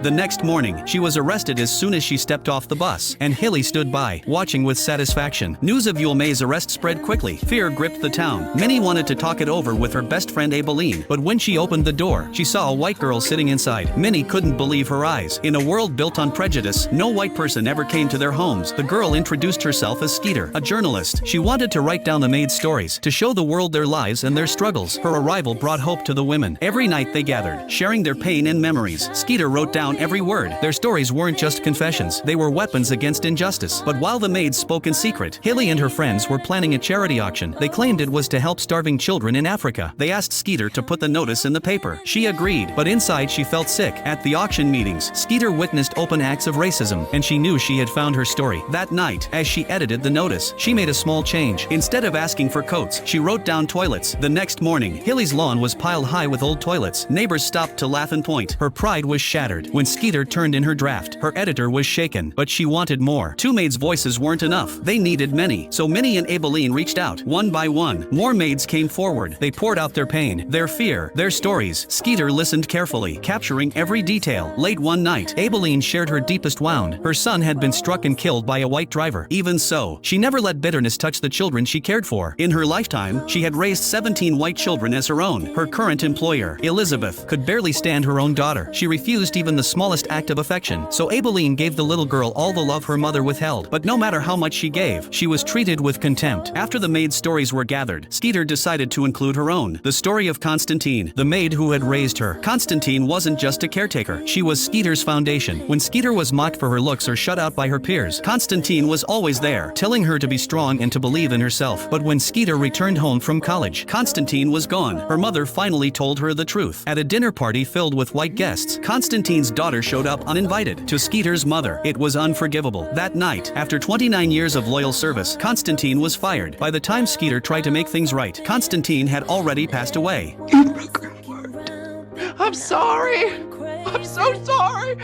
The next morning, she was arrested as soon as she stepped off the bus, and Hilly stood by, watching with satisfaction. News of Yul May's arrest spread quickly. Fear gripped the town. Many wanted to talk it over with her best friend Aibileen, but when she opened the door, she saw a white girl sitting inside. Minnie couldn't believe her eyes. In a world built on prejudice, no white person ever came to their homes. The girl introduced herself as Skeeter, a journalist. She wanted to write down the maid's stories, to show the world their lives and their struggles. Her arrival brought hope to the women. Every night they gathered, sharing their pain and memories. Skeeter wrote down every word. Their stories weren't just confessions, they were weapons against injustice. But while the maids spoke in secret, Hilly and her friends were planning a charity auction. They claimed it was to help starving children in Africa. They asked Skeeter to put the notice in the paper. She agreed, but inside she felt sick. At the auction meetings, Skeeter witnessed open acts of racism, and she knew she had found her story. That night, as she edited the notice, she made a small change. Instead of asking for coats, she wrote down toilets. The next morning, Hilly's lawn was piled high with old toilets. Neighbors stopped to laugh and point. Her pride was shattered. When Skeeter turned in her draft, her editor was shaken, but she wanted more. Two maids' voices weren't enough. They needed many. So Minnie and Aibileen reached out. One by one, more maids came forward. They poured out their pain, their fear, their stories. Skeeter listened carefully, capturing every detail. Late one night, Aibileen shared her deepest wound. Her son had been struck and killed by a white driver. Even so, she never let bitterness touch the children she cared for. In her lifetime, she had raised 17 white children as her own. Her current employer, Elizabeth, could barely stand her own daughter. She refused even the smallest act of affection. So Aibileen gave the little girl all the love her mother withheld. But no matter how much she gave, she was treated with contempt. After the maid's stories were gathered, Skeeter decided to include her own. The story of Constantine, the maid who had raised her. Constantine wasn't just a caretaker. She was Skeeter's foundation. When Skeeter was mocked for her looks or shut out by her peers, Constantine was always there, telling her to be strong and to believe in herself. But when Skeeter returned home from college, Constantine was gone. Her mother finally told her the truth. At a dinner party filled with white guests, Constantine's daughter showed up uninvited. To Skeeter's mother, it was unforgivable. That night, after 29 years of loyal service, Constantine was fired. By the time Skeeter tried to make things right, Constantine had already passed away. I'm sorry. I'm so sorry.